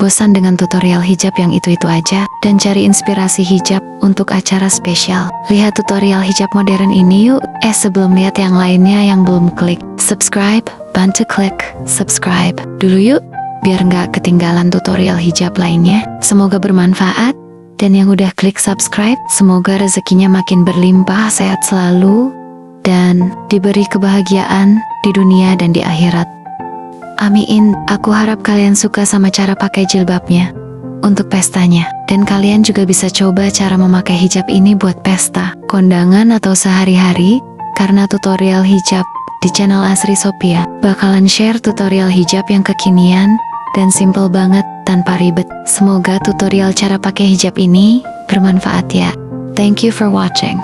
bosan dengan tutorial hijab yang itu-itu aja, dan cari inspirasi hijab untuk acara spesial? Lihat tutorial hijab modern ini yuk. Sebelum lihat yang lainnya yang belum klik subscribe, bantu klik subscribe dulu yuk, biar nggak ketinggalan tutorial hijab lainnya. Semoga bermanfaat. Dan yang udah klik subscribe, semoga rezekinya makin berlimpah, sehat selalu, dan diberi kebahagiaan di dunia dan di akhirat. Amin. Aku harap kalian suka sama cara pakai jilbabnya untuk pestanya. Dan kalian juga bisa coba cara memakai hijab ini buat pesta, kondangan, atau sehari-hari. Karena tutorial hijab di channel Asri Sophia bakalan share tutorial hijab yang kekinian dan simple banget tanpa ribet. Semoga tutorial cara pakai hijab ini bermanfaat ya. Thank you for watching.